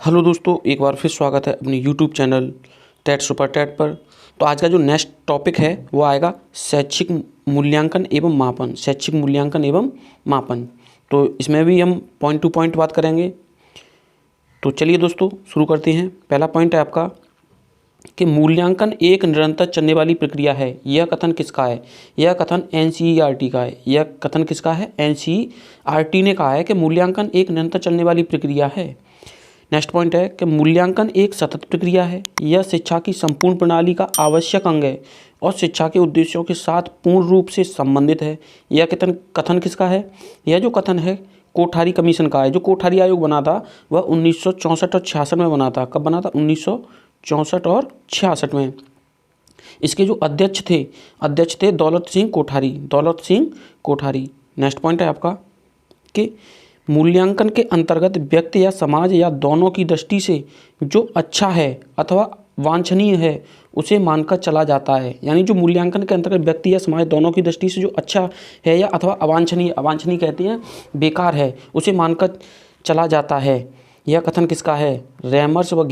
Hello दोस्तों, एक बार फिर स्वागत है अपने YouTube channel TET super TET पर। तो आज का जो नेक्स्ट टॉपिक है वो आएगा शैक्षिक मूल्यांकन एवं मापन। शैक्षिक मूल्यांकन एवं मापन, तो इसमें भी हम पॉइंट टू पॉइंट बात करेंगे। तो चलिए दोस्तों शुरू करते हैं। पहला पॉइंट है आपका कि मूल्यांकन एक निरंतर चलने वाली प्रक्रिया है। यह कथन किसका है? यह कथन एनसीईआरटी का है। यह कथन किसका है? एनसीईआरटी ने कहा है कि मूल्यांकन एक निरंतर चलने वाली प्रक्रिया है। नेक्स्ट पॉइंट है कि मूल्यांकन एक सतत प्रक्रिया है। यह शिक्षा की संपूर्ण प्रणाली का आवश्यक अंग है और शिक्षा के उद्देश्यों के साथ पूर्ण रूप से संबंधित है। यह कथन किसका है? यह जो कथन है कोठारी कमीशन का है। जो कोठारी आयोग बना था वह 1964 और 66 में बना था। कब बना था? 1964 और 66 में। इसके जो अध्यक्ष थे दौलत सिंह कोठारी। नेक्स्ट पॉइंट है आपका कि मूल्यांकन के अंतर्गत व्यक्ति या समाज या दोनों की दृष्टि से जो अच्छा है अथवा वांछनीय है उसे मानकर चला जाता है। यानी जो मूल्यांकन के अंतर्गत व्यक्ति या समाज दोनों की दृष्टि से जो अच्छा है या अथवा अवांछनीय कहते हैं बेकार है, उसे मानकर चला जाता है। यह कथन किसका है? रेमर्स व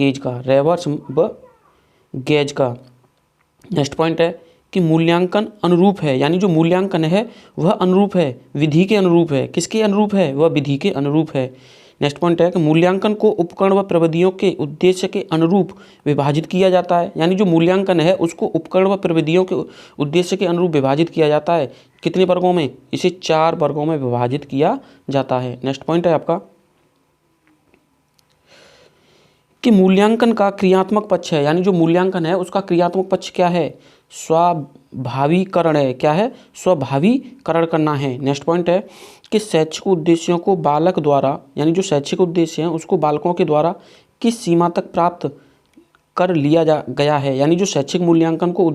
गेज का। नेक्स्ट पॉइंट है कि मूल्यांकन अनुरूप है। यानी जो मूल्यांकन है वह अनुरूप है, विधि के अनुरूप है। किसके अनुरूप है? वह विधि के अनुरूप है। नेक्स्ट पॉइंट है कि मूल्यांकन को उपकरण व प्रविधियों के उद्देश्य के अनुरूप विभाजित किया जाता है। यानी जो मूल्यांकन है उसको उपकरण व प्रविधियों के उद्देश्य के अनुरूप विभाजित किया जाता है। कितने वर्गों में? इसे 4 वर्गों में विभाजित किया जाता है। नेक्स्ट पॉइंट है आपका कि मूल्यांकन का क्रियात्मक पक्ष है। यानी जो मूल्यांकन है उसका क्रियात्मक पक्ष क्या है? स्वाभाविकरण है। क्या है? स्वाभाविकरण करना है। नेक्स्ट पॉइंट है कि शैक्षिक उद्देश्यों को बालक द्वारा, यानी जो शैक्षिक उद्देश्य हैं उसको बालकों के द्वारा किस सीमा तक प्राप्त कर लिया गया है। यानी जो शैक्षिक मूल्यांकन को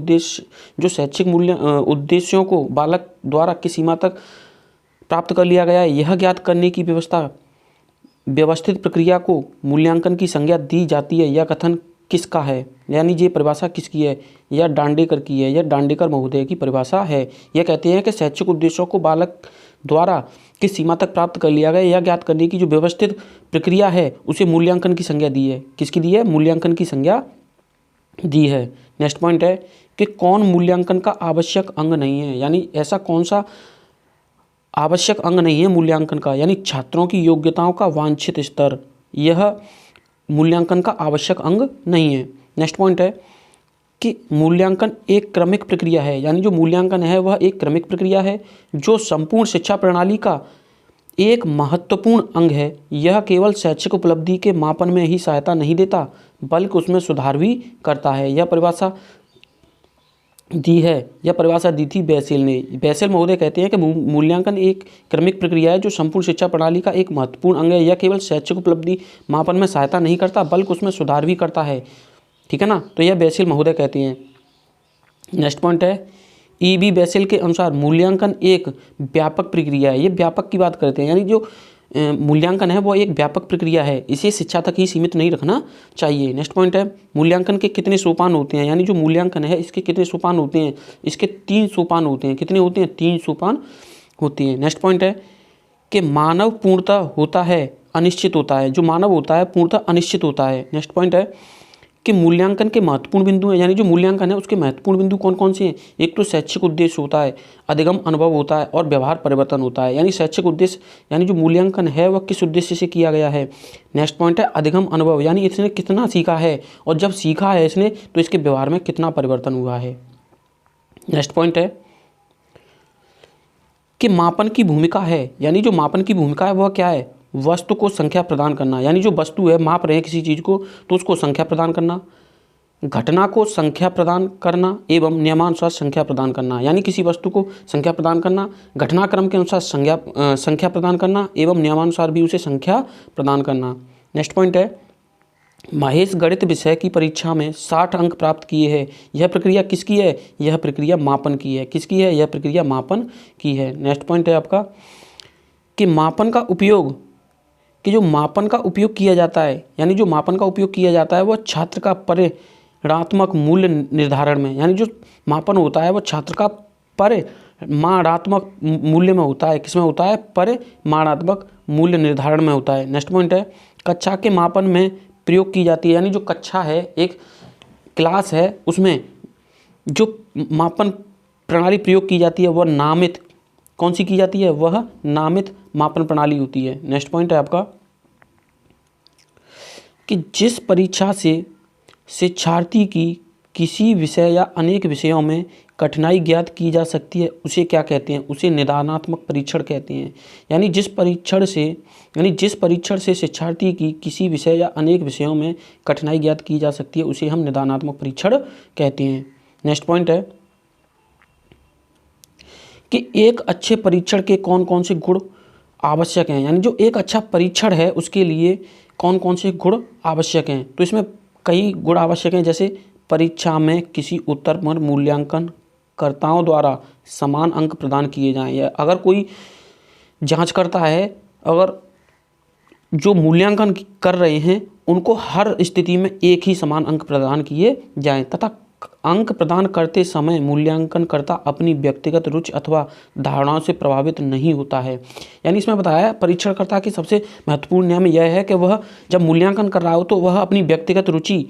उद्देश्यों को बालक द्वारा किस सीमा तक प्राप्त कर लिया गया है, यह ज्ञात करने की व्यवस्थित प्रक्रिया को मूल्यांकन की संज्ञा दी जाती है। यह कथन किसका है? यानी ये परिभाषा किसकी है? यह दांडेकर की है। यह दांडेकर महोदय की परिभाषा है। यह कहते हैं कि शैक्षिक उद्देश्यों को बालक द्वारा किस सीमा तक प्राप्त कर लिया गया यह ज्ञात करने की जो व्यवस्थित प्रक्रिया है उसे मूल्यांकन की संज्ञा दी है। किसकी दी है? मूल्यांकन की संज्ञा दी है। नेक्स्ट पॉइंट है कि कौन मूल्यांकन का आवश्यक अंग नहीं है। यानी ऐसा कौन सा आवश्यक अंग नहीं है मूल्यांकन का? यानी छात्रों की योग्यताओं का वांछित स्तर, यह मूल्यांकन का आवश्यक अंग नहीं है। नेक्स्ट पॉइंट है कि मूल्यांकन एक क्रमिक प्रक्रिया है। यानी जो मूल्यांकन है वह एक क्रमिक प्रक्रिया है जो संपूर्ण शिक्षा प्रणाली का एक महत्वपूर्ण अंग है। यह केवल शैक्षिक उपलब्धि के मापन में ही सहायता नहीं देता बल्कि उसमें सुधार भी करता है। यह परिभाषा दी थी बैसेल ने। बैसेल महोदय कहते हैं कि मूल्यांकन एक क्रमिक प्रक्रिया है जो संपूर्ण शिक्षा प्रणाली का एक महत्वपूर्ण अंग है। यह केवल शैक्षिक उपलब्धि मापन में सहायता नहीं करता बल्कि उसमें सुधार भी करता है। ठीक है ना? तो यह बैसेल महोदय कहते हैं। नेक्स्ट पॉइंट है ई.बी. बैसेल के अनुसार मूल्यांकन एक व्यापक प्रक्रिया है। ये व्यापक की बात करते हैं। यानी जो मूल्यांकन है वो एक व्यापक प्रक्रिया है, इसे शिक्षा तक ही सीमित नहीं रखना चाहिए। नेक्स्ट पॉइंट है मूल्यांकन के कितने सोपान होते हैं। यानी जो मूल्यांकन है इसके कितने सोपान होते हैं? इसके 3 सोपान होते हैं। कितने होते हैं? 3 सोपान होते हैं। नेक्स्ट पॉइंट है कि मानव पूर्णतः होता है अनिश्चित होता है। जो मानव होता है पूर्णतः अनिश्चित होता है। नेक्स्ट पॉइंट है कि मूल्यांकन के महत्वपूर्ण बिंदु हैं। यानी जो मूल्यांकन है उसके महत्वपूर्ण बिंदु कौन कौन से हैं? एक तो शैक्षिक उद्देश्य होता है, अधिगम अनुभव होता है और व्यवहार परिवर्तन होता है। यानी शैक्षिक उद्देश्य, यानी जो मूल्यांकन है वह किस उद्देश्य से किया गया है? नेक्स्ट पॉइंट है अधिगम अनुभव, यानी इसने कितना सीखा है और जब सीखा है इसने तो इसके व्यवहार में कितना परिवर्तन हुआ है। नेक्स्ट पॉइंट है कि मापन की भूमिका है। यानी जो मापन की भूमिका है वह क्या है? वस्तु को संख्या प्रदान करना। यानी जो वस्तु है, माप रहे हैं किसी चीज़ को तो उसको संख्या प्रदान करना, घटना को संख्या प्रदान करना एवं नियमानुसार संख्या प्रदान करना। यानी किसी वस्तु को संख्या प्रदान करना, घटनाक्रम के अनुसार संख्या प्रदान करना एवं नियमानुसार भी उसे संख्या प्रदान करना। नेक्स्ट पॉइंट है महेश गणित विषय की परीक्षा में 60 अंक प्राप्त किए हैं। यह प्रक्रिया किसकी है? यह प्रक्रिया मापन की है। किसकी है? यह प्रक्रिया मापन की है। नेक्स्ट पॉइंट है आपका कि मापन का उपयोग किया जाता है। यानी जो मापन का उपयोग किया जाता है वह छात्र का परिमाणात्मक मूल्य निर्धारण में, यानी जो मापन होता है वह छात्र का परिमाणात्मक मूल्य में होता है। किस में होता है? परिमाणात्मक मूल्य निर्धारण में होता है। नेक्स्ट पॉइंट है कक्षा के मापन में प्रयोग की जाती है, यानी जो कक्षा है, एक क्लास है, उसमें जो मापन प्रणाली प्रयोग की जाती है वह नामित, कौन सी की जाती है, वह नामित मापन प्रणाली होती है। नेक्स्ट पॉइंट है आपका कि जिस परीक्षा से शिक्षार्थी की किसी विषय या अनेक विषयों में कठिनाई ज्ञात की जा सकती है उसे क्या कहते हैं, उसे निदानात्मक परीक्षण कहते हैं। यानी जिस परीक्षण से शिक्षार्थी की किसी विषय या अनेक विषयों में कठिनाई ज्ञात की जा सकती है उसे हम निदानात्मक परीक्षण कहते हैं। नेक्स्ट पॉइंट है कि एक अच्छे परीक्षण के कौन कौन से गुण आवश्यक हैं, यानी जो एक अच्छा परीक्षण है उसके लिए कौन कौन से गुण आवश्यक हैं। तो इसमें कई गुण आवश्यक हैं, जैसे परीक्षा में किसी उत्तर पर मूल्यांकनकर्ताओं द्वारा समान अंक प्रदान किए जाएं, या अगर कोई जांच करता है, अगर जो मूल्यांकन कर रहे हैं उनको हर स्थिति में एक ही समान अंक प्रदान किए जाएं, तथा अंक प्रदान करते समय मूल्यांकनकर्ता अपनी व्यक्तिगत रुचि अथवा धारणाओं से प्रभावित नहीं होता है। यानी इसमें बताया परीक्षणकर्ता की सबसे महत्वपूर्ण नियम यह है कि वह जब मूल्यांकन कर रहा हो तो वह अपनी व्यक्तिगत रुचि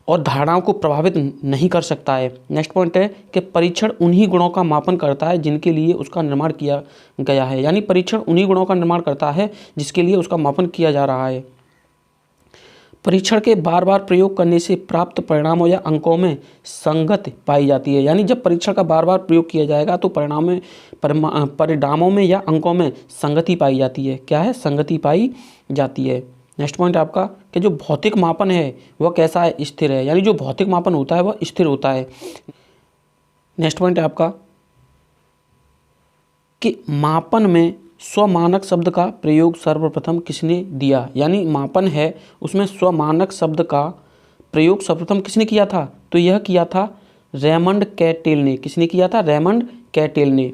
और धारणाओं को प्रभावित नहीं कर सकता है। नेक्स्ट पॉइंट है कि परीक्षण उन्हीं गुणों का मापन करता है जिनके लिए उसका निर्माण किया गया है, यानी परीक्षण उन्हीं गुणों का निर्माण करता है जिसके लिए उसका मापन किया जा रहा है। परीक्षण के बार बार प्रयोग करने से प्राप्त परिणामों या अंकों में संगति पाई जाती है, यानी जब परीक्षण का बार बार प्रयोग किया जाएगा तो परिणामों में या अंकों में संगति पाई जाती है। क्या है, संगति पाई जाती है। नेक्स्ट पॉइंट आपका कि जो भौतिक मापन है वह कैसा है, स्थिर है, यानी जो भौतिक मापन होता है वह स्थिर होता है। नेक्स्ट पॉइंट है आपका कि मापन में स्वमानक शब्द का प्रयोग सर्वप्रथम किसने दिया, यानी मापन है उसमें स्वमानक शब्द का प्रयोग सर्वप्रथम किसने किया था, तो यह किया था रेमंड कैटेल ने। किसने किया था, रेमंड कैटेल ने।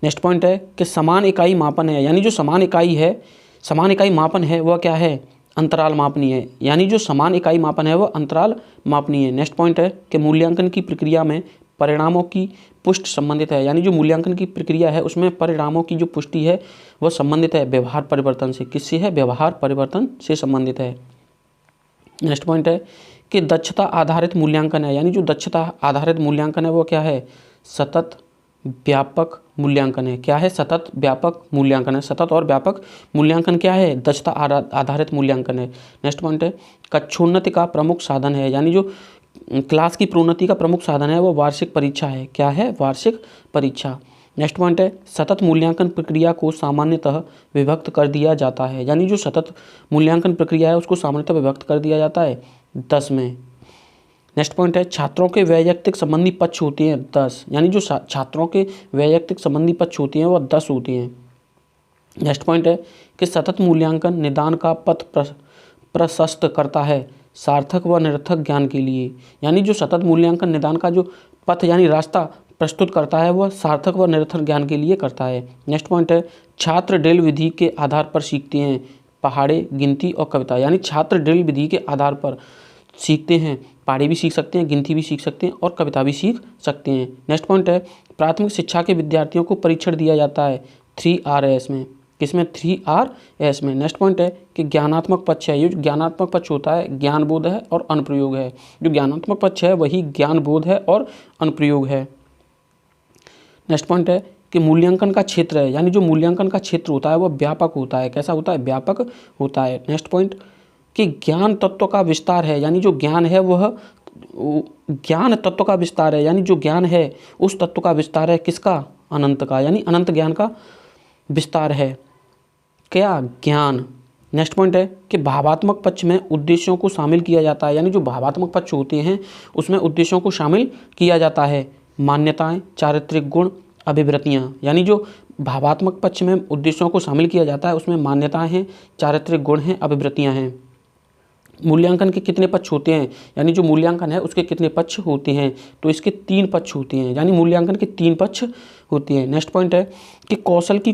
नेक्स्ट पॉइंट है कि समान इकाई मापन है, यानी जो समान इकाई मापन है वह क्या है, अंतराल मापनी है, यानी जो समान इकाई मापन है वह अंतराल मापनी है। नेक्स्ट पॉइंट है कि मूल्यांकन की प्रक्रिया में परिणामों की पुष्टि संबंधित है, यानी जो मूल्यांकन की प्रक्रिया है उसमें परिणामों की जो पुष्टि है वह संबंधित है व्यवहार परिवर्तन से। किससे है, व्यवहार परिवर्तन से संबंधित है। नेक्स्ट पॉइंट है कि दक्षता आधारित मूल्यांकन है, यानी जो दक्षता आधारित मूल्यांकन है वो क्या है, सतत व्यापक मूल्यांकन है। क्या है, सतत व्यापक मूल्यांकन है। सतत और व्यापक मूल्यांकन क्या है, दक्षता आधारित मूल्यांकन है। नेक्स्ट पॉइंट है कक्षोन्नति का प्रमुख साधन है, यानी जो क्लास की प्रोन्नति का प्रमुख साधन है वो वार्षिक परीक्षा है। क्या है, वार्षिक परीक्षा। नेक्स्ट पॉइंट है सतत मूल्यांकन प्रक्रिया को सामान्यतः विभक्त कर दिया जाता है, यानी जो सतत मूल्यांकन प्रक्रिया है उसको सामान्यतः विभक्त कर दिया जाता है 10 में। नेक्स्ट पॉइंट है छात्रों के वैयक्तिक संबंधी पक्ष होते हैं 10, यानी जो छात्रों के वैयक्तिक संबंधी पक्ष होती हैं वह 10 होती हैं। नेक्स्ट पॉइंट है कि सतत मूल्यांकन निदान का पथ प्रशस्त करता है सार्थक व निरर्थक ज्ञान के लिए, यानी जो सतत मूल्यांकन निदान का जो पथ यानी रास्ता प्रस्तुत करता है वह सार्थक व निरर्थक ज्ञान के लिए करता है। नेक्स्ट पॉइंट है छात्र ड्रिल विधि के आधार पर सीखते हैं पहाड़े, गिनती और कविता, यानी छात्र ड्रिल विधि के आधार पर सीखते हैं, पहाड़ी भी सीख सकते हैं, गिनती भी सीख सकते हैं और कविता भी सीख सकते हैं। नेक्स्ट पॉइंट है प्राथमिक शिक्षा के विद्यार्थियों को परीक्षण दिया जाता है 3RS में। किसमें, 3RS में। नेक्स्ट पॉइंट है कि ज्ञानात्मक पक्ष है, ये जो ज्ञानात्मक पक्ष होता है ज्ञान बोध है और अनुप्रयोग है। जो ज्ञानात्मक पक्ष है वही ज्ञान बोध है और अनुप्रयोग है। नेक्स्ट पॉइंट है कि मूल्यांकन का क्षेत्र है, यानी जो मूल्यांकन का क्षेत्र होता है वह व्यापक होता है। कैसा होता है, व्यापक होता है। नेक्स्ट पॉइंट कि ज्ञान तत्व का विस्तार है, यानी जो ज्ञान है वह ज्ञान तत्व का विस्तार है, यानी जो ज्ञान है उस तत्व का विस्तार है किसका, अनंत का, यानी अनंत ज्ञान का विस्तार है क्या, ज्ञान। नेक्स्ट पॉइंट है कि भावात्मक पक्ष में उद्देश्यों को शामिल किया जाता है, यानी जो भावात्मक पक्ष होते हैं उसमें उद्देश्यों को शामिल किया जाता है मान्यताएं, चारित्रिक गुण, अभिवृत्तियाँ, यानी जो भावात्मक पक्ष में उद्देश्यों को शामिल किया जाता है उसमें मान्यताएं हैं, चारित्रिक गुण हैं, अभिवृत्तियाँ हैं। मूल्यांकन के कितने पक्ष होते हैं, यानी जो मूल्यांकन है उसके कितने पक्ष होते हैं, तो इसके 3 पक्ष होते हैं, यानी मूल्यांकन के 3 पक्ष होते हैं। नेक्स्ट पॉइंट है कि कौशल की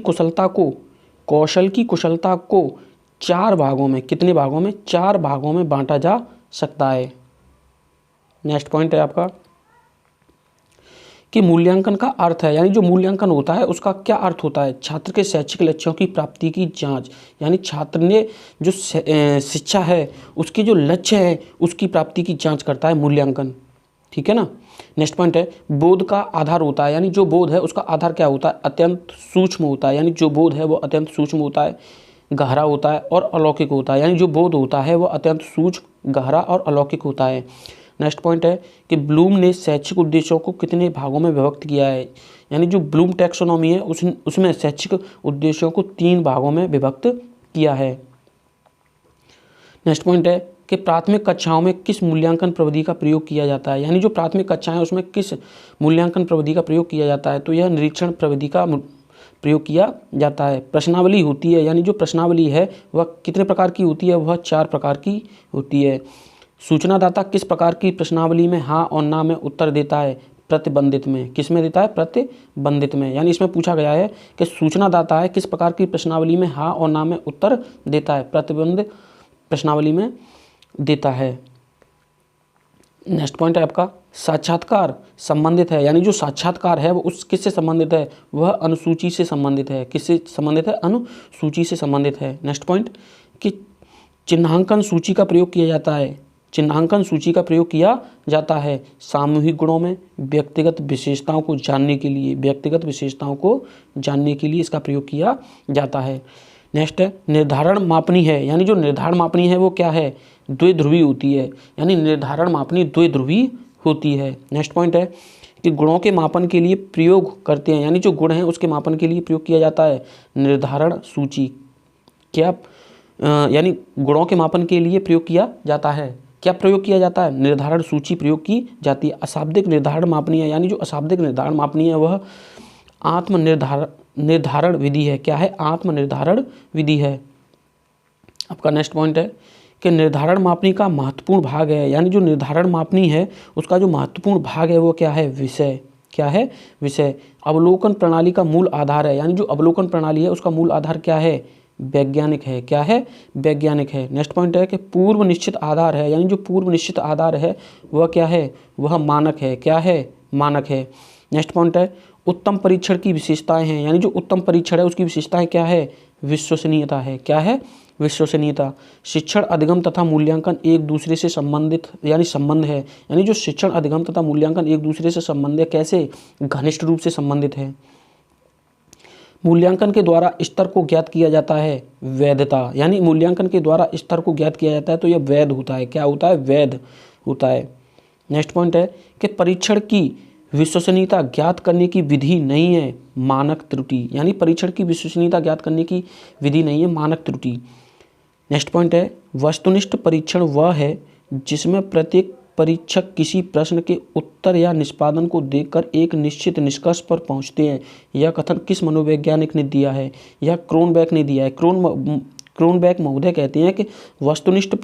कुशलता को 4 भागों में, कितने भागों में, 4 भागों में बांटा जा सकता है। नेक्स्ट पॉइंट है आपका कि मूल्यांकन का अर्थ है, यानी जो मूल्यांकन होता है उसका क्या अर्थ होता है, छात्र के शैक्षिक लक्ष्यों की प्राप्ति की जांच, यानी छात्र ने जो शिक्षा है उसके जो लक्ष्य है उसकी प्राप्ति की जांच करता है मूल्यांकन। ठीक है ना। नेक्स्ट पॉइंट है बोध का आधार होता है, यानी जो बोध है उसका आधार क्या होता है, अत्यंत सूक्ष्म होता है, यानी जो बोध है वो अत्यंत सूक्ष्म होता है, गहरा होता है और अलौकिक होता है, यानी जो बोध होता है वो अत्यंत सूक्ष्म, गहरा और अलौकिक होता है। नेक्स्ट पॉइंट है कि ब्लूम ने शैक्षिक उद्देश्यों को कितने भागों में विभक्त किया है, यानी जो ब्लूम टैक्सोनॉमी है उसमें शैक्षिक उद्देश्यों को 3 भागों में विभक्त किया है। नेक्स्ट पॉइंट है कि प्राथमिक कक्षाओं में किस मूल्यांकन प्रविधि का प्रयोग किया जाता है, यानी जो प्राथमिक कक्षाएं हैं उसमें किस मूल्यांकन प्रविधि का प्रयोग किया जाता है, तो यह निरीक्षण प्रविधि का प्रयोग किया जाता है। प्रश्नावली होती है, यानी जो प्रश्नावली है वह कितने प्रकार की होती है, वह 4 प्रकार की होती है। सूचनादाता किस प्रकार की प्रश्नावली में हाँ और ना में उत्तर देता है, प्रतिबंधित में, किस में देता है, प्रतिबंधित में, यानी इसमें पूछा गया है कि सूचनादाता है किस प्रकार की प्रश्नावली में हाँ और ना में उत्तर देता है, प्रतिबंधित प्रश्नावली में देता है। नेक्स्ट पॉइंट है आपका साक्षात्कार संबंधित है, यानी जो साक्षात्कार है वो उस किससे संबंधित है, वह अनुसूची से संबंधित है, किससे संबंधित है, अनुसूची से संबंधित है। नेक्स्ट पॉइंट कि चिन्हांकन सूची का प्रयोग किया जाता है, चिन्हांकन सूची का प्रयोग किया जाता है सामूहिक गुणों में व्यक्तिगत विशेषताओं को जानने के लिए, व्यक्तिगत विशेषताओं को जानने के लिए इसका प्रयोग किया जाता है। नेक्स्ट है निर्धारण मापनी है, यानी जो निर्धारण मापनी है वो क्या है, द्विध्रुवी होती है, यानी निर्धारण मापनी द्विध्रुवी होती है। नेक्स्ट पॉइंट है कि गुणों के मापन के लिए प्रयोग करते हैं, यानी जो गुण हैं उसके मापन के लिए प्रयोग किया जाता है निर्धारण सूची। क्या यानी गुणों के मापन के लिए प्रयोग किया जाता है, क्या प्रयोग किया जाता है, निर्धारण सूची प्रयोग की जाती है। अशाब्दिक निर्धारण मापनी है, यानी जो अशाब्दिक निर्धारण मापनी है वह निर्धारण विधि है, क्या है, आत्मनिर्धारण विधि है। आपका नेक्स्ट पॉइंट है कि निर्धारण मापनी का महत्वपूर्ण भाग है, यानी जो निर्धारण मापनी है उसका जो महत्वपूर्ण भाग है वो क्या है, विषय, क्या है, विषय। अवलोकन प्रणाली का मूल आधार है, यानी जो अवलोकन प्रणाली है उसका मूल आधार क्या है, वैज्ञानिक है, क्या है, वैज्ञानिक है। नेक्स्ट पॉइंट है कि पूर्व निश्चित आधार है, यानी जो पूर्व निश्चित आधार है वह क्या है, वह मानक है, क्या है, मानक है। नेक्स्ट पॉइंट है उत्तम परीक्षण की विशेषताएं हैं, यानी जो उत्तम परीक्षण है उसकी विशेषताएं क्या है, विश्वसनीयता है, क्या है, विश्वसनीयता। शिक्षण अधिगम तथा मूल्यांकन एक दूसरे से संबंधित, यानी संबंध है, यानी जो शिक्षण अधिगम तथा मूल्यांकन एक दूसरे से संबंध है, कैसे, घनिष्ठ रूप से संबंधित है। मूल्यांकन के द्वारा स्तर को ज्ञात किया जाता है, वैधता, यानी मूल्यांकन के द्वारा स्तर को ज्ञात किया जाता है तो यह वैध होता है, क्या होता है, वैध होता है। नेक्स्ट पॉइंट है कि परीक्षण की विश्वसनीयता ज्ञात करने की विधि नहीं है, मानक त्रुटि, यानी परीक्षण की विश्वसनीयता ज्ञात करने की विधि नहीं है, मानक त्रुटि। नेक्स्ट पॉइंट है वस्तुनिष्ठ परीक्षण वह है जिसमें प्रत्येक परीक्षक किसी प्रश्न के उत्तर या निष्पादन को देखकर एक निश्चित निष्कर्ष पर पहुंचते हैं। यह कथन किस मनोवैज्ञानिक ने दिया है, यह क्रोनबेक ने दिया है। क्रोनबेक महोदय कहते हैं कि वस्तुनिष्ठ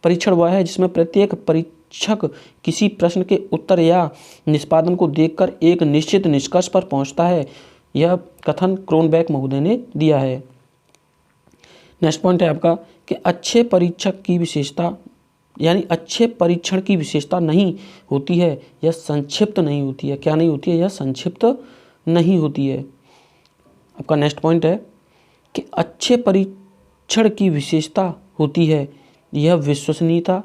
परीक्षण वह है जिसमें प्रत्येक परीक्षक किसी प्रश्न के उत्तर या निष्पादन को देखकर एक निश्चित निष्कर्ष पर पहुंचता है। यह कथन क्रोनबेक महोदय ने दिया है। नेक्स्ट पॉइंट है आपका कि अच्छे परीक्षक की विशेषता, यानी अच्छे परीक्षण की विशेषता नहीं होती है, यह संक्षिप्त नहीं होती है, क्या नहीं होती है, यह संक्षिप्त नहीं होती है। आपका नेक्स्ट पॉइंट है कि अच्छे परीक्षण की विशेषता होती है, यह विश्वसनीयता,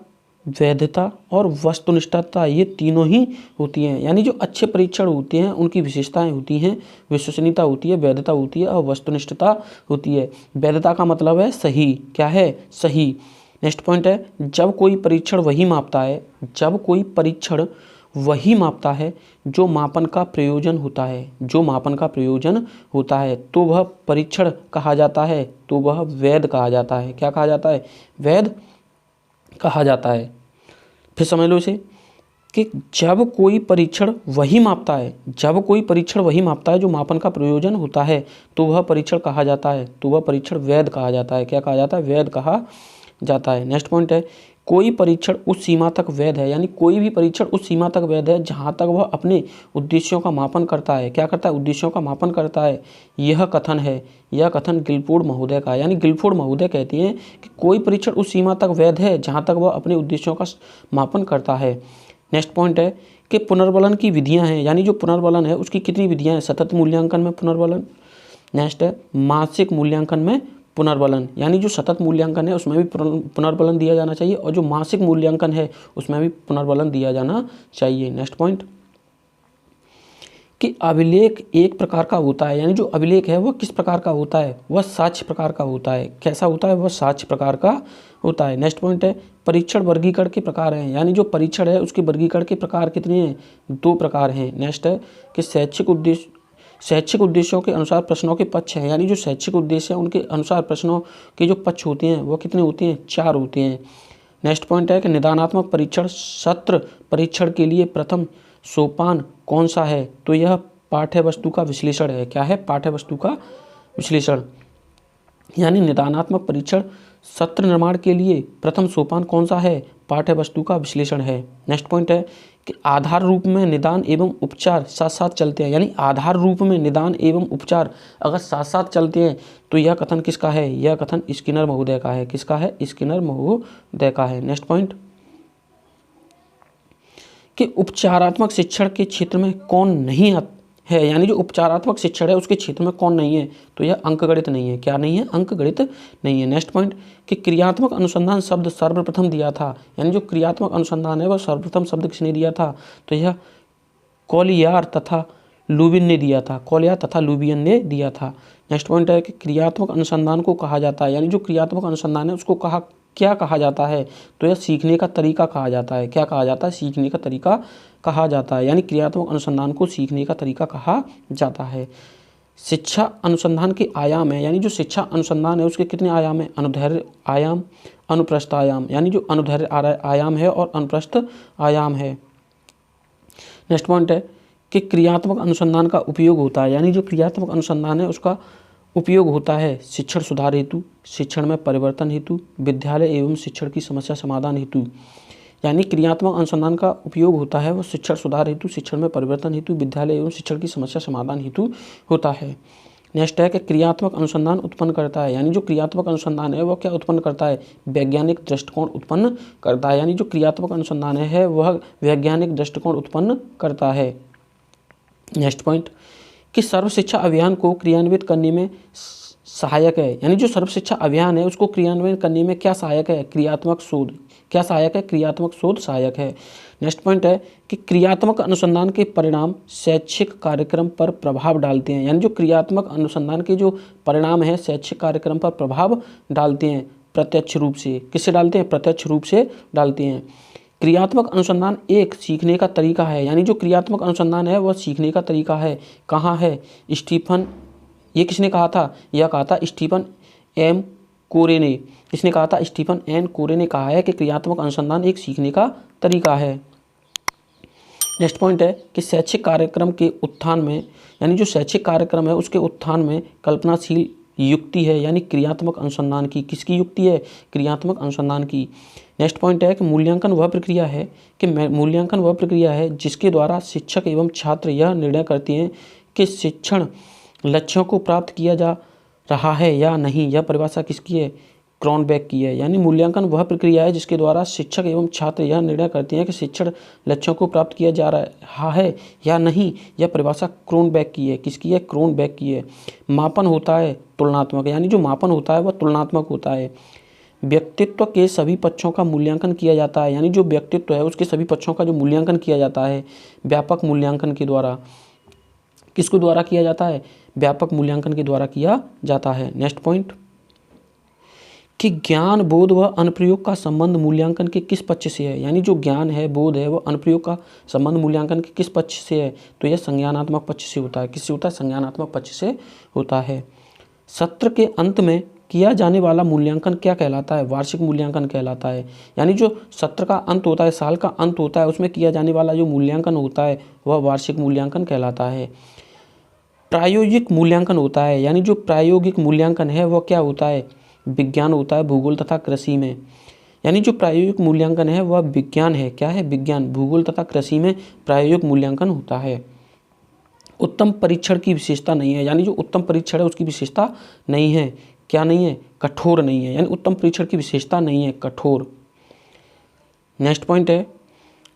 वैधता और वस्तुनिष्ठता, ये तीनों ही होती हैं। यानी जो अच्छे परीक्षण होते हैं उनकी विशेषताएं होती हैं, विश्वसनीयता होती है, वैधता होती है और वस्तुनिष्ठता होती है। वैधता का मतलब है सही, क्या है, सही। नेक्स्ट पॉइंट है जब कोई परीक्षण वही मापता है, जब कोई परीक्षण वही मापता है जो मापन का प्रयोजन होता है, जो मापन का प्रयोजन होता है तो वह परीक्षण कहा जाता है, तो वह वैध कहा जाता है। क्या कहा जाता है, वैध कहा जाता है। फिर समझ लो इसे कि जब कोई परीक्षण वही मापता है, जब कोई परीक्षण वही मापता है जो मापन का प्रयोजन होता है तो वह परीक्षण कहा जाता है, तो वह परीक्षण वैध कहा जाता है। क्या कहा जाता है, वैध कहा जाता है। नेक्स्ट पॉइंट है कोई परीक्षण उस सीमा तक वैध है, यानी कोई भी परीक्षण उस सीमा तक वैध है जहाँ तक वह अपने उद्देश्यों का मापन करता है। क्या करता है, उद्देश्यों का मापन करता है। यह कथन है, यह कथन गिलफोर्ड महोदय का, यानी गिलफोर्ड महोदय कहते हैं कि कोई परीक्षण उस सीमा तक वैध है जहाँ तक वह अपने उद्देश्यों का मापन करता है। नेक्स्ट पॉइंट है के पुनर्बलन की विधियां हैं, यानी जो पुनर्बलन है उसकी कितनी विधियां हैं? सतत मूल्यांकन में पुनर्बलन। नेक्स्ट है मासिक मूल्यांकन में पुनर्बलन, यानी जो सतत मूल्यांकन है उसमें भी पुनर्बलन दिया जाना चाहिए और जो मासिक मूल्यांकन है उसमें भी पुनर्बलन दिया जाना चाहिए। नेक्स्ट पॉइंट कि अभिलेख एक प्रकार का होता है, यानी जो अभिलेख है वह किस प्रकार का होता है? वह साक्ष्य प्रकार का होता है। कैसा होता है? वह साक्ष्य प्रकार का होता है। नेक्स्ट पॉइंट है परीक्षण वर्गीकरण के प्रकार हैं, यानी जो परीक्षण है उसके वर्गीकरण के प्रकार कितने हैं? 2 प्रकार हैं। नेक्स्ट है कि शैक्षिक उद्देश्यों के अनुसार प्रश्नों के पक्ष हैं, यानी जो शैक्षिक उद्देश्य है उनके अनुसार प्रश्नों के जो पक्ष होते हैं वो कितने होते हैं? 4 होते हैं। नेक्स्ट पॉइंट है कि निदानात्मक परीक्षण सत्र परीक्षण के लिए प्रथम सोपान कौन सा है? तो यह पाठ्य वस्तु का विश्लेषण है। क्या है? पाठ्य वस्तु का विश्लेषण। यानी निदानात्मक परीक्षण सत्र निर्माण के लिए प्रथम सोपान कौन सा है? पाठ्य वस्तु का विश्लेषण है। नेक्स्ट पॉइंट है कि आधार रूप में निदान एवं उपचार साथ साथ चलते हैं, यानी आधार रूप में निदान एवं उपचार अगर साथ साथ चलते हैं तो यह कथन किसका है? यह कथन स्किनर महोदय का है। किसका है? स्किनर महोदय का है। नेक्स्ट पॉइंट कि उपचारात्मक शिक्षण के क्षेत्र में कौन नहीं है, यानी जो उपचारात्मक शिक्षण है उसके क्षेत्र में कौन नहीं है? तो यह अंकगणित नहीं है। क्या नहीं है? अंकगणित नहीं है। नेक्स्ट पॉइंट कि क्रियात्मक अनुसंधान शब्द सर्वप्रथम दिया था, यानी जो क्रियात्मक अनुसंधान है वह सर्वप्रथम शब्द किसने दिया था? तो यह कोलियार तथा लुबिन ने दिया था। कोलियार तथा लुबियन ने दिया था। नेक्स्ट पॉइंट है कि क्रियात्मक अनुसंधान को कहा जाता है, यानी जो क्रियात्मक अनुसंधान है उसको क्या कहा जाता है? तो यह सीखने का तरीका कहा जाता है। क्या कहा जाता है? सीखने का तरीका कहा जाता है, यानी क्रियात्मक अनुसंधान को सीखने का तरीका कहा जाता है। शिक्षा अनुसंधान के आयाम है, यानी जो शिक्षा अनुसंधान है उसके कितने आयाम है? अनुदैर्ध्य आयाम, अनुप्रस्थ आयाम, यानी जो अनुदैर्ध्य आयाम है और अनुप्रस्थ आयाम है। नेक्स्ट पॉइंट है कि क्रियात्मक अनुसंधान का उपयोग होता है, यानी जो क्रियात्मक अनुसंधान है उसका उपयोग होता है शिक्षण सुधार हेतु, शिक्षण में परिवर्तन हेतु, विद्यालय एवं शिक्षण की समस्या समाधान हेतु। यानी क्रियात्मक अनुसंधान का उपयोग होता है वो शिक्षण सुधार हेतु, शिक्षण में परिवर्तन हेतु, विद्यालय एवं शिक्षण की समस्या समाधान हेतु होता है। नेक्स्ट है कि क्रियात्मक अनुसंधान उत्पन्न करता है, यानी जो क्रियात्मक अनुसंधान है वह क्या उत्पन्न करता है? वैज्ञानिक दृष्टिकोण उत्पन्न करता है, यानी जो क्रियात्मक अनुसंधान है वह वैज्ञानिक दृष्टिकोण उत्पन्न करता है। नेक्स्ट पॉइंट कि सर्व शिक्षा अभियान को क्रियान्वित करने में सहायक है, यानी जो सर्व शिक्षा अभियान है उसको क्रियान्वित करने में क्या सहायक है? क्रियात्मक शोध। क्या सहायक है? क्रियात्मक शोध सहायक है। नेक्स्ट पॉइंट है कि क्रियात्मक अनुसंधान के परिणाम शैक्षिक कार्यक्रम पर प्रभाव डालते हैं, यानी जो क्रियात्मक अनुसंधान के जो परिणाम है शैक्षिक कार्यक्रम पर प्रभाव डालते हैं प्रत्यक्ष रूप से। किससे डालते हैं? प्रत्यक्ष रूप से डालते हैं। क्रियात्मक अनुसंधान एक सीखने का तरीका है, यानी जो क्रियात्मक अनुसंधान है वह सीखने का तरीका है। कहाँ है? स्टीफन, ये किसने कहा था? यह कहा था स्टीफन एम कोरे ने। किसने कहा था? स्टीफन एन कोरे ने कहा है कि क्रियात्मक अनुसंधान एक सीखने का तरीका है। नेक्स्ट पॉइंट है कि शैक्षिक कार्यक्रम के उत्थान में, यानी जो शैक्षिक कार्यक्रम है उसके उत्थान में कल्पनाशील युक्ति है, यानी क्रियात्मक अनुसंधान की। किसकी युक्ति है? क्रियात्मक अनुसंधान की। नेक्स्ट पॉइंट है कि मूल्यांकन वह प्रक्रिया है जिसके द्वारा शिक्षक एवं छात्र यह निर्णय करते हैं कि शिक्षण लक्ष्यों को प्राप्त किया जा रहा है या नहीं। यह परिभाषा किसकी है? क्रॉनबेक की है। यानी मूल्यांकन वह प्रक्रिया है जिसके द्वारा शिक्षक एवं छात्र यह निर्णय करते हैं कि शिक्षण लक्ष्यों को प्राप्त किया जा रहा है या नहीं। यह परिभाषा क्रॉनबेक की है। किसकी है? क्रॉनबेक की है। मापन होता है तुलनात्मक, यानी जो मापन होता है वह तुलनात्मक होता है। व्यक्तित्व के सभी पक्षों का मूल्यांकन किया जाता है, यानी जो व्यक्तित्व है उसके सभी पक्षों का जो मूल्यांकन किया जाता है व्यापक मूल्यांकन के द्वारा। किसके द्वारा किया जाता है? व्यापक मूल्यांकन के द्वारा किया जाता है। नेक्स्ट पॉइंट कि ज्ञान, बोध व अनुप्रयोग का संबंध मूल्यांकन के किस पक्ष से है, यानी जो ज्ञान है, बोध है, वह अनुप्रयोग का संबंध मूल्यांकन के किस पक्ष से है? तो यह संज्ञानात्मक पक्ष से होता है। किससे होता है? संज्ञानात्मक पक्ष से होता है। सत्र के अंत में किया जाने वाला मूल्यांकन क्या कहलाता है? वार्षिक मूल्यांकन कहलाता है। यानी जो सत्र का अंत होता है, साल का अंत होता है, उसमें किया जाने वाला जो मूल्यांकन होता है वह वार्षिक मूल्यांकन कहलाता है। प्रायोगिक मूल्यांकन होता है, यानी जो प्रायोगिक मूल्यांकन है वह क्या होता है? विज्ञान होता है, भूगोल तथा कृषि में। यानी जो प्रायोगिक मूल्यांकन है वह विज्ञान है। क्या है? विज्ञान, भूगोल तथा कृषि में प्रायोगिक मूल्यांकन होता है। उत्तम परीक्षण की विशेषता नहीं है, यानी जो उत्तम परीक्षण है उसकी विशेषता नहीं है। क्या नहीं है? कठोर नहीं है, यानी उत्तम परीक्षण की विशेषता नहीं है, कठोर। नेक्स्ट पॉइंट है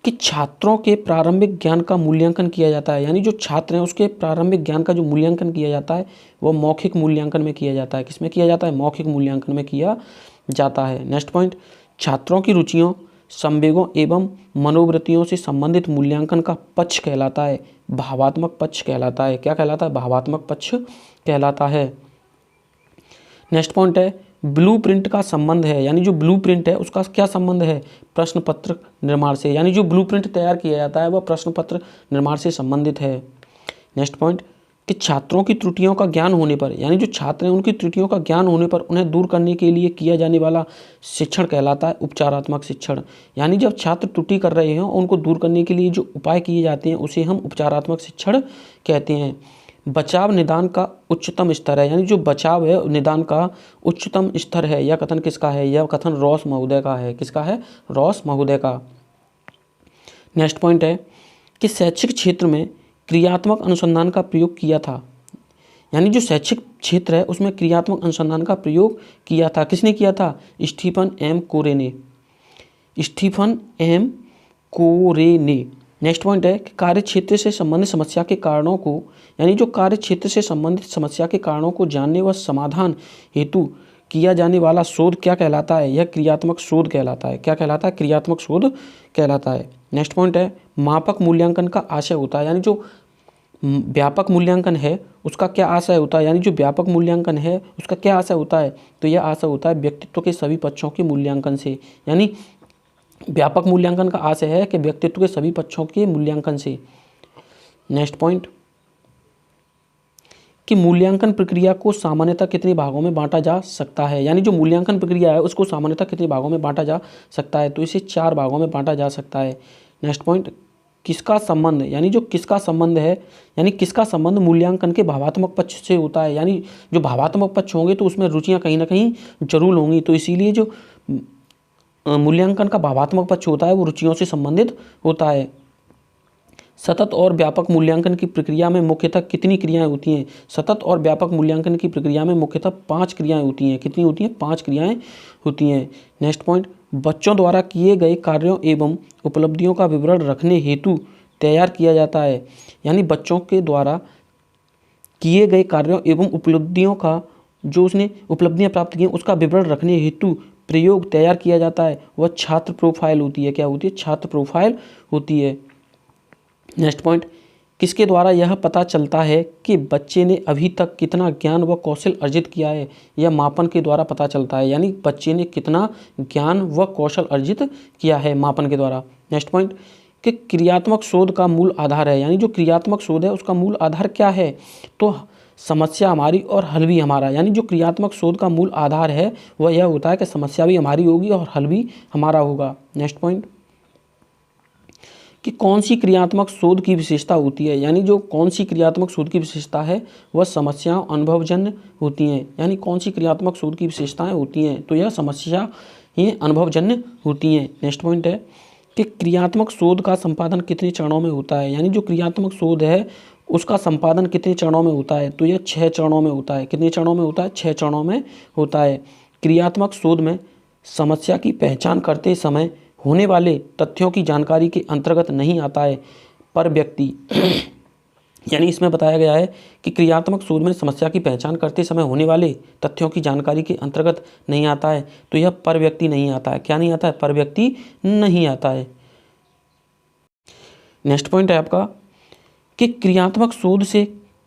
कि छात्रों के प्रारंभिक ज्ञान का मूल्यांकन किया जाता है, यानी जो छात्र हैं उसके प्रारंभिक ज्ञान का जो मूल्यांकन किया जाता है वो मौखिक मूल्यांकन में किया जाता है। किसमें किया जाता है? मौखिक मूल्यांकन में किया जाता है। नेक्स्ट पॉइंट, छात्रों की रुचियों, संवेगों एवं मनोवृत्तियों से संबंधित मूल्यांकन का पक्ष कहलाता है भावात्मक पक्ष कहलाता है। क्या कहलाता है? भावात्मक पक्ष कहलाता है। नेक्स्ट पॉइंट है ब्लूप्रिंट का संबंध है, यानी जो ब्लूप्रिंट है उसका क्या संबंध है? प्रश्न पत्र निर्माण से, यानी जो ब्लूप्रिंट तैयार किया जाता है वह प्रश्न पत्र निर्माण से संबंधित है। नेक्स्ट पॉइंट कि छात्रों की त्रुटियों का ज्ञान होने पर, यानी जो छात्र हैं उनकी त्रुटियों का ज्ञान होने पर उन्हें दूर करने के लिए किया जाने वाला शिक्षण कहलाता है उपचारात्मक शिक्षण। यानी जब छात्र त्रुटि कर रहे हों उनको दूर करने के लिए जो उपाय किए जाते हैं उसे हम उपचारात्मक शिक्षण कहते हैं। बचाव निदान का उच्चतम स्तर है, यानी जो बचाव है निदान का उच्चतम स्तर है। यह कथन किसका है? यह कथन रॉस महोदय का है। किसका है? रॉस महोदय का। नेक्स्ट पॉइंट है कि शैक्षिक क्षेत्र में क्रियात्मक अनुसंधान का प्रयोग किया था, यानी जो शैक्षिक क्षेत्र है उसमें क्रियात्मक अनुसंधान का प्रयोग किया था। किसने किया था? स्टीफन एम कोरे ने। स्टीफन एम कोरे ने। नेक्स्ट पॉइंट है कि कार्य क्षेत्र से संबंधित समस्या के कारणों को, यानी जो कार्य क्षेत्र से संबंधित समस्या के कारणों को जानने व समाधान हेतु किया जाने वाला शोध क्या कहलाता है? यह क्रियात्मक शोध कहलाता है। क्या कहलाता है? क्रियात्मक शोध कहलाता है। नेक्स्ट पॉइंट है मापक मूल्यांकन का आशय होता है, यानी जो व्यापक मूल्यांकन है उसका क्या आशय होता है? यानी जो व्यापक मूल्यांकन है उसका क्या आशय होता है? तो यह आशय होता है व्यक्तित्व के सभी पक्षों के मूल्यांकन से, यानी व्यापक मूल्यांकन का आशय है कि व्यक्तित्व के सभी पक्षों के मूल्यांकन से। नेक्स्ट पॉइंट कि मूल्यांकन प्रक्रिया को सामान्यतः कितने भागों में बांटा जा सकता है, यानी जो मूल्यांकन प्रक्रिया है उसको सामान्यतः कितने भागों में बांटा जा सकता है? तो इसे 4 भागों में बांटा जा सकता है। नेक्स्ट पॉइंट किसका संबंध, यानी जो किसका संबंध है, यानी किसका संबंध मूल्यांकन के भावात्मक पक्ष से होता है, यानी जो भावात्मक पक्ष होंगे तो उसमें रुचियां कहीं ना कहीं जरूर होंगी, तो इसीलिए जो मूल्यांकन का भावात्मक पक्ष होता है वो रुचियों से संबंधित होता है। सतत और व्यापक मूल्यांकन की प्रक्रिया में मुख्यतः कितनी क्रियाएं होती हैं? सतत और व्यापक मूल्यांकन की प्रक्रिया में मुख्यतः 5 क्रियाएं होती हैं। कितनी होती हैं? 5 क्रियाएं होती हैं। नेक्स्ट पॉइंट बच्चों द्वारा किए गए कार्यों एवं उपलब्धियों का विवरण रखने हेतु तैयार किया जाता है, यानी बच्चों के द्वारा किए गए कार्यों एवं उपलब्धियों का जो उसने उपलब्धियां प्राप्त की उसका विवरण रखने हेतु प्रयोग तैयार किया जाता है, वह छात्र प्रोफाइल होती है। क्या होती है? छात्र प्रोफाइल होती है। नेक्स्ट पॉइंट किसके द्वारा यह पता चलता है कि बच्चे ने अभी तक कितना ज्ञान व कौशल अर्जित किया है? यह मापन के द्वारा पता चलता है, यानी बच्चे ने कितना ज्ञान व कौशल अर्जित किया है मापन के द्वारा। नेक्स्ट पॉइंट कि क्रियात्मक शोध का मूल आधार है, यानी जो क्रियात्मक शोध है उसका मूल आधार क्या है? तो समस्या हमारी और हल भी हमारा, यानी जो क्रियात्मक शोध का मूल आधार है वह यह होता है कि समस्या भी हमारी होगी और हल भी हमारा होगा। नेक्स्ट पॉइंट कि कौन सी क्रियात्मक शोध की विशेषता होती है, यानी जो कौन सी क्रियात्मक शोध की विशेषता है वह समस्याओं अनुभवजन्य होती हैं, यानी कौन सी क्रियात्मक शोध की विशेषताएं होती हैं? तो यह समस्या ही अनुभवजन्य होती हैं। नेक्स्ट पॉइंट है कि क्रियात्मक शोध का संपादन कितने चरणों में होता है, यानी जो क्रियात्मक शोध है उसका संपादन कितने चरणों में होता है? तो यह 6 चरणों में होता है। कितने चरणों में होता है? 6 चरणों में होता है। क्रियात्मक शोध में समस्या की पहचान करते समय होने वाले तथ्यों की जानकारी के अंतर्गत नहीं आता है पर व्यक्ति यानी इसमें बताया गया है कि क्रियात्मक शोध में समस्या की पहचान करते समय होने वाले तथ्यों की जानकारी के अंतर्गत नहीं आता है, तो यह पर व्यक्ति नहीं आता है। क्या नहीं आता है? पर व्यक्ति नहीं आता है। नेक्स्ट पॉइंट है आपका कि क्रियात्मक शोध से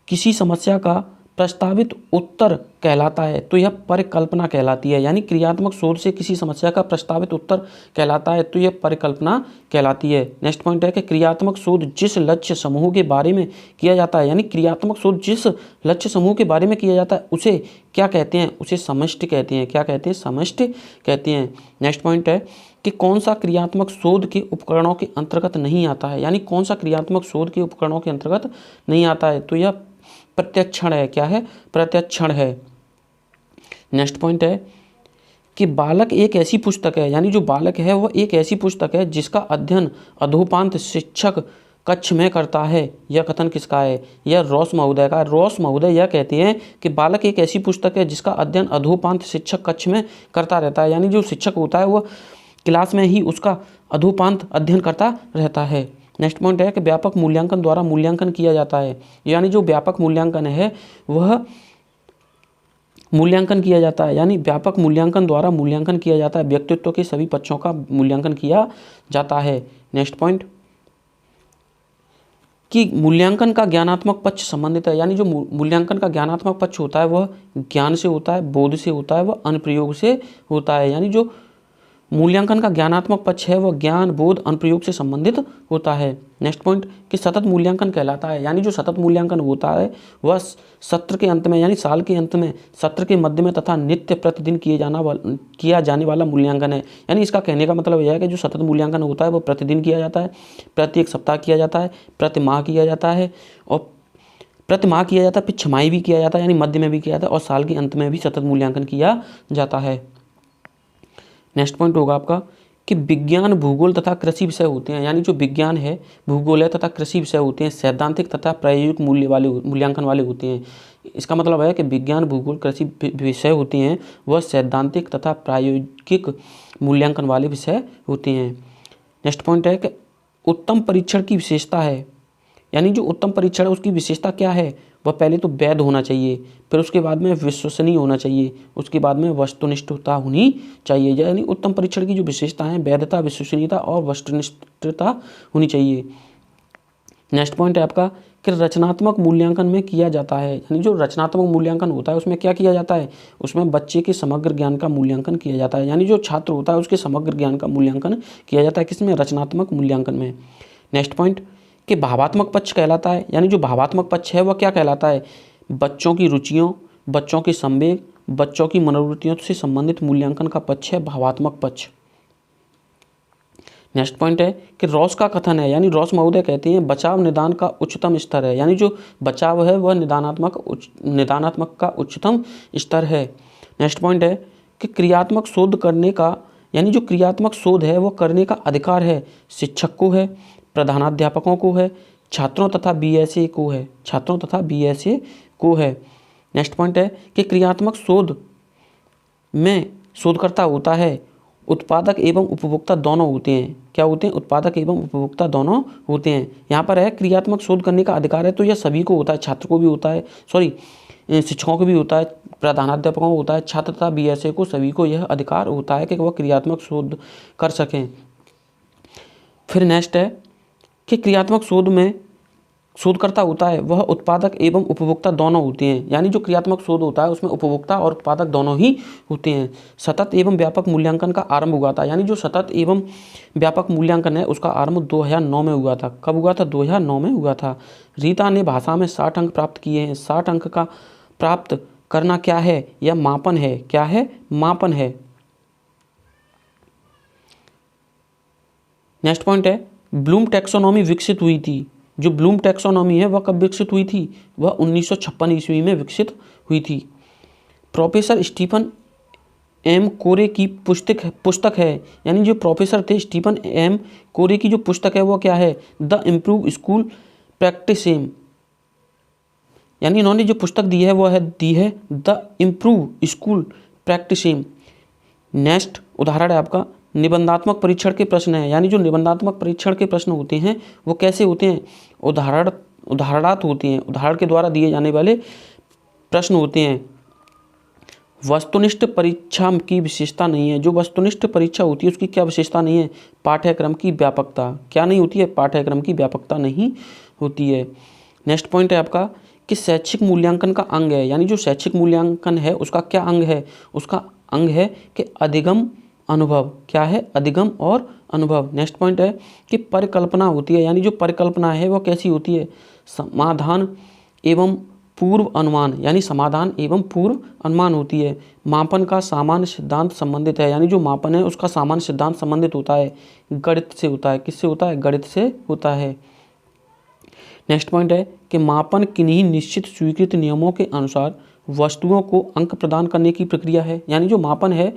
किसी समस्या का प्रस्तावित उत्तर कहलाता है, तो यह परिकल्पना कहलाती है, यानी क्रियात्मक शोध से किसी समस्या का प्रस्तावित उत्तर कहलाता है तो यह परिकल्पना कहलाती है। नेक्स्ट पॉइंट है कि क्रियात्मक शोध जिस लक्ष्य समूह के बारे में किया जाता है, यानी क्रियात्मक शोध जिस लक्ष्य समूह के बारे में किया जाता है उसे क्या कहते हैं? उसे समष्टि कहते हैं। क्या कहते हैं? समष्टि कहते हैं। नेक्स्ट पॉइंट है कि कौन सा क्रियात्मक शोध के उपकरणों के अंतर्गत नहीं आता है, यानी कौन सा क्रियात्मक शोध के उपकरणों के अंतर्गत नहीं आता है? तो यह प्रत्यक्षण है। क्या है? प्रत्यक्षण है। नेक्स्ट पॉइंट है कि बालक एक ऐसी पुस्तक है, यानी जो बालक है वह एक ऐसी पुस्तक है जिसका अध्ययन अधोपांत शिक्षक कक्ष में करता है। यह कथन किसका है? यह रॉस महोदय का। रॉस महोदय यह कहते हैं कि बालक एक ऐसी पुस्तक है जिसका अध्ययन अधोपांत शिक्षक कक्ष में करता रहता है, यानी जो शिक्षक होता है वह क्लास में ही उसका अधोपांत अध्ययन करता रहता है। नेक्स्ट पॉइंट है कि व्यापक मूल्यांकन द्वारा मूल्यांकन किया जाता है, यानी जो व्यापक मूल्यांकन है वह मूल्यांकन किया जाता है, यानी व्यापक मूल्यांकन द्वारा मूल्यांकन किया जाता है, व्यक्तित्व के सभी पक्षों का मूल्यांकन किया जाता है। नेक्स्ट पॉइंट कि मूल्यांकन का ज्ञानात्मक पक्ष संबंधित है, यानी जो मूल्यांकन का ज्ञानात्मक पक्ष होता है वह ज्ञान से होता है, बोध से होता है, वह अनुप्रयोग से होता है। यानी जो मूल्यांकन का ज्ञानात्मक पक्ष है वह ज्ञान, बोध, अनुप्रयोग से संबंधित होता है। नेक्स्ट पॉइंट कि सतत मूल्यांकन कहलाता है, यानी जो सतत मूल्यांकन होता है वह सत्र के अंत में यानी साल के अंत में, सत्र के मध्य में तथा नित्य प्रतिदिन किया जाने वाला मूल्यांकन है। यानी इसका कहने का मतलब यह है कि जो सतत मूल्यांकन होता है वह प्रतिदिन किया जाता है, प्रत्येक सप्ताह किया जाता है, प्रति माह किया जाता है, और प्रति माह किया जाता है, फिर छमाही भी किया जाता है, यानी मध्य में भी किया जाता है, और साल के अंत में भी सतत मूल्यांकन किया जाता है। नेक्स्ट पॉइंट होगा आपका कि विज्ञान, भूगोल तथा कृषि विषय होते हैं, यानी जो विज्ञान है, भूगोल है तथा कृषि विषय होते हैं सैद्धांतिक तथा प्रायोगिक मूल्यांकन वाले होते हैं। इसका मतलब है कि विज्ञान, भूगोल, कृषि विषय होते हैं वह सैद्धांतिक तथा प्रायोगिक मूल्यांकन वाले विषय होते हैं। नेक्स्ट पॉइंट है कि उत्तम परीक्षण की विशेषता है, यानी जो उत्तम परीक्षण है उसकी विशेषता क्या है, वह पहले तो वैध होना चाहिए, फिर उसके बाद में विश्वसनीय होना चाहिए, उसके बाद में वस्तुनिष्ठता होनी चाहिए। यानी उत्तम परीक्षण की जो विशेषता है वैधता, विश्वसनीयता और वस्तुनिष्ठता होनी चाहिए। नेक्स्ट पॉइंट है आपका कि रचनात्मक मूल्यांकन में किया जाता है, यानी जो रचनात्मक मूल्यांकन होता है उसमें क्या किया जाता है, उसमें बच्चे के समग्र ज्ञान का मूल्यांकन किया जाता है, यानी जो छात्र होता है उसके समग्र ज्ञान का मूल्यांकन किया जाता है, किसमें, रचनात्मक मूल्यांकन में। नेक्स्ट पॉइंट कि भावात्मक पक्ष कहलाता है, यानी जो भावात्मक पक्ष है वह क्या कहलाता है, बच्चों की रुचियों, बच्चों के संवेग, बच्चों की मनोवृत्तियों से संबंधित मूल्यांकन का पक्ष है भावात्मक पक्ष। नेक्स्ट पॉइंट है कि रॉस का कथन है, यानी रॉस महोदय कहते हैं बचाव निदान का उच्चतम स्तर है, यानी जो बचाव है वह निदानात्मक का उच्चतम स्तर है। नेक्स्ट पॉइंट है कि क्रियात्मक शोध करने का, यानी जो क्रियात्मक शोध है वह करने का अधिकार है शिक्षक को है, प्रधानाध्यापकों को है, छात्रों तथा बीएसए को है, छात्रों तथा बीएसए को है। नेक्स्ट पॉइंट है कि क्रियात्मक शोध में शोधकर्ता होता है, उत्पादक एवं उपभोक्ता दोनों होते हैं। क्या होते हैं, उत्पादक एवं उपभोक्ता दोनों होते हैं। यहाँ पर है क्रियात्मक शोध करने का अधिकार है, तो यह सभी को होता है, छात्र को भी होता है, शिक्षकों को भी होता है, प्रधानाध्यापकों को होता है, छात्र तथा बीएसए को, सभी को यह अधिकार होता है कि वह क्रियात्मक शोध कर सकें। फिर नेक्स्ट है कि क्रियात्मक शोध में शोधकर्ता होता है वह उत्पादक एवं उपभोक्ता दोनों होते हैं, यानी जो क्रियात्मक शोध होता है उसमें उपभोक्ता और उत्पादक दोनों ही होते हैं। सतत एवं व्यापक मूल्यांकन का आरंभ हुआ था, यानी जो सतत एवं व्यापक मूल्यांकन है उसका आरंभ 2009 में हुआ था। कब हुआ था, 2009 में हुआ था। रीता ने भाषा में 60 अंक प्राप्त किए हैं। 60 अंक का प्राप्त करना क्या है, यह मापन है। क्या है, मापन है। नेक्स्ट पॉइंट है ब्लूम टैक्सोनॉमी विकसित हुई थी। जो ब्लूम टैक्सोनॉमी है वह कब विकसित हुई थी, वह 1956 ईस्वी में विकसित हुई थी। प्रोफेसर स्टीफन एम कोरे की पुस्तक है, यानी जो प्रोफेसर थे स्टीफन एम कोरे की जो पुस्तक है वो क्या है, द इम्प्रूव स्कूल प्रैक्टिसेम, यानी इन्होंने जो पुस्तक दी है द इम्प्रूव स्कूल प्रैक्टिसेम। नेक्स्ट उदाहरण है आपका निबंधात्मक परीक्षण के प्रश्न है, यानी जो निबंधात्मक परीक्षण के प्रश्न होते हैं वो कैसे होते हैं, उदाहरणार्थ होते हैं, उदाहरण के द्वारा दिए जाने वाले प्रश्न होते हैं। वस्तुनिष्ठ परीक्षा की विशेषता नहीं है। जो वस्तुनिष्ठ परीक्षा होती है उसकी क्या विशेषता नहीं है, पाठ्यक्रम की व्यापकता। क्या नहीं होती है, पाठ्यक्रम की व्यापकता नहीं होती है। नेक्स्ट पॉइंट है आपका कि शैक्षिक मूल्यांकन का अंग है, यानी जो शैक्षिक मूल्यांकन है उसका क्या अंग है, उसका अंग है कि अधिगम अनुभव। क्या है, अधिगम और अनुभव। नेक्स्ट पॉइंट है कि परिकल्पना होती है, यानी जो परिकल्पना है वो कैसी होती है, समाधान एवं पूर्व अनुमान, यानी समाधान एवं पूर्व अनुमान होती है। मापन का सामान्य सिद्धांत संबंधित है, यानी जो मापन है उसका सामान्य सिद्धांत संबंधित होता है, गणित से होता है। किससे होता है, गणित से होता है। नेक्स्ट पॉइंट है कि मापन किन्हीं निश्चित स्वीकृत नियमों के अनुसार वस्तुओं को अंक प्रदान करने की प्रक्रिया है, यानी जो मापन है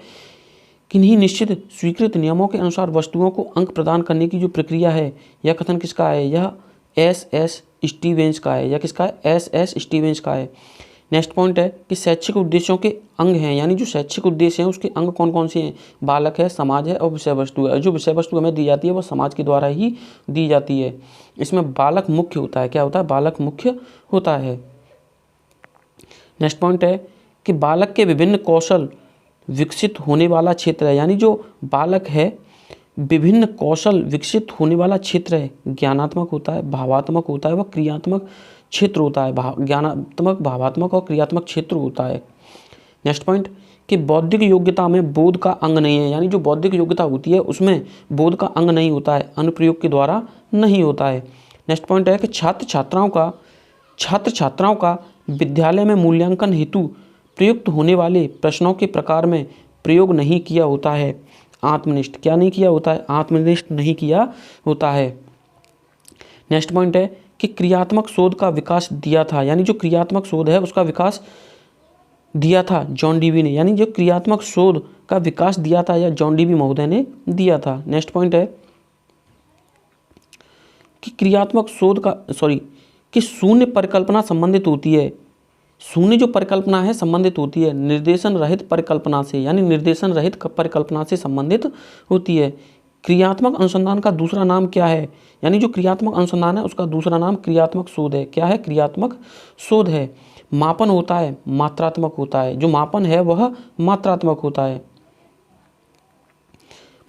किन्हीं निश्चित स्वीकृत नियमों के अनुसार वस्तुओं को अंक प्रदान करने की जो प्रक्रिया है, यह कथन किसका है, यह एस.एस. स्टीवेंस का है। यह किसका है, एस.एस. स्टीवेंस का है। नेक्स्ट पॉइंट है कि शैक्षिक उद्देश्यों के अंग हैं, यानी जो शैक्षिक उद्देश्य हैं उसके अंग कौन कौन से हैं। बालक है, समाज है और विषय वस्तु है। जो विषय वस्तु हमें दी जाती है वो समाज के द्वारा ही दी जाती है। इसमें बालक मुख्य होता है। क्या होता है? बालक मुख्य होता है। नेक्स्ट पॉइंट है कि बालक के विभिन्न कौशल विकसित होने वाला क्षेत्र है, यानी जो बालक है विभिन्न कौशल विकसित होने वाला क्षेत्र है। ज्ञानात्मक होता है, भावात्मक होता है व क्रियात्मक क्षेत्र होता है। ज्ञानात्मक, भावात्मक और क्रियात्मक क्षेत्र होता है। नेक्स्ट पॉइंट कि बौद्धिक योग्यता में बोध का अंग नहीं है, यानी जो बौद्धिक योग्यता होती है उसमें बोध का अंग नहीं होता है, अनुप्रयोग के द्वारा नहीं होता है। नेक्स्ट पॉइंट है कि छात्र छात्राओं का विद्यालय में मूल्यांकन हेतु प्रयुक्त होने वाले प्रश्नों के प्रकार में प्रयोग नहीं किया होता है। आत्मनिष्ठ क्या नहीं किया होता है? आत्मनिष्ठ नहीं किया होता है। नेक्स्ट पॉइंट है कि क्रियात्मक शोध का विकास दिया था, यानी जो क्रियात्मक शोध है उसका विकास दिया था जॉन डीवी ने, यानी जो क्रियात्मक शोध का विकास दिया था या जॉन डीवी महोदय ने दिया था। नेक्स्ट पॉइंट है कि क्रियात्मक शोध का कि शून्य परिकल्पना संबंधित होती है। शून्य जो परिकल्पना है संबंधित होती है निर्देशन रहित परिकल्पना से, यानी निर्देशन रहित परिकल्पना से संबंधित होती है। क्रियात्मक अनुसंधान का दूसरा नाम क्या है? यानी जो क्रियात्मक अनुसंधान है उसका दूसरा नाम क्रियात्मक शोध है। क्या है? क्रियात्मक शोध है। मापन होता है, मात्रात्मक होता है। जो मापन है वह मात्रात्मक होता है।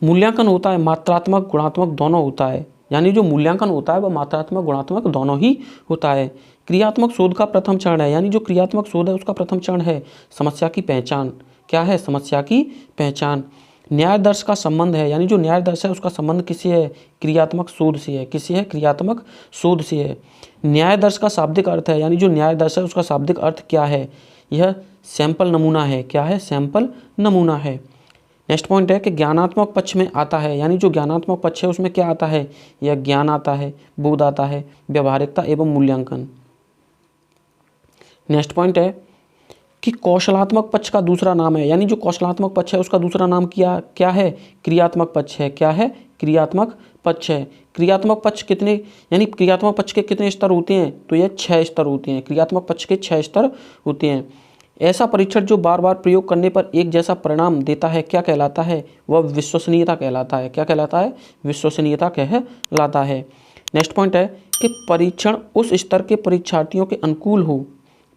मूल्यांकन होता है, मात्रात्मक गुणात्मक दोनों होता है, यानी जो मूल्यांकन होता है वह मात्रात्मक गुणात्मक दोनों ही होता है। क्रियात्मक शोध का प्रथम चरण है, यानी जो क्रियात्मक शोध है उसका प्रथम चरण है समस्या की पहचान। क्या है? समस्या की पहचान। न्यायदर्श का संबंध है, यानी जो न्यायदर्श है उसका संबंध किससे है? क्रियात्मक शोध से है। किससे है? क्रियात्मक शोध से है। न्यायदर्श का शाब्दिक अर्थ है, यानी जो न्यायदर्श है उसका शाब्दिक अर्थ क्या है? यह सैंपल नमूना है। क्या है? सैंपल नमूना है। नेक्स्ट पॉइंट है कि ज्ञानात्मक पक्ष में आता है, यानी जो ज्ञानात्मक पक्ष है उसमें क्या आता है? यह ज्ञान आता है, बोध आता है, व्यावहारिकता एवं मूल्यांकन। नेक्स्ट पॉइंट है कि कौशलात्मक पक्ष का दूसरा नाम है, यानी जो कौशलात्मक पक्ष है उसका दूसरा नाम क्या है? क्रियात्मक पक्ष है। क्या है? क्रियात्मक पक्ष है। क्रियात्मक पक्ष कितने, यानी क्रियात्मक पक्ष के कितने स्तर होते हैं? तो यह 6 स्तर होते हैं। क्रियात्मक पक्ष के 6 स्तर होते हैं। ऐसा परीक्षण जो बार बार प्रयोग करने पर एक जैसा परिणाम देता है क्या कहलाता है? वह विश्वसनीयता कहलाता है। क्या कहलाता है? विश्वसनीयता कहलाता है। नेक्स्ट पॉइंट है कि परीक्षण उस स्तर के परीक्षार्थियों के अनुकूल हो,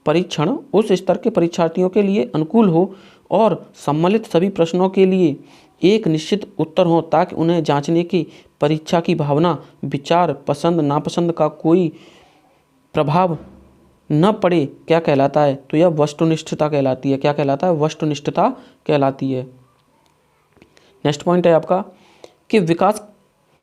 परीक्षण उस स्तर के परीक्षार्थियों के लिए अनुकूल हो और सम्मिलित सभी प्रश्नों के लिए एक निश्चित उत्तर हो, ताकि उन्हें जांचने की परीक्षा की भावना, विचार, पसंद नापसंद का कोई प्रभाव न पड़े। क्या कहलाता है? तो यह वस्तुनिष्ठता कहलाती है। क्या कहलाता है? वस्तुनिष्ठता कहलाती है। नेक्स्ट पॉइंट है आपका कि विकास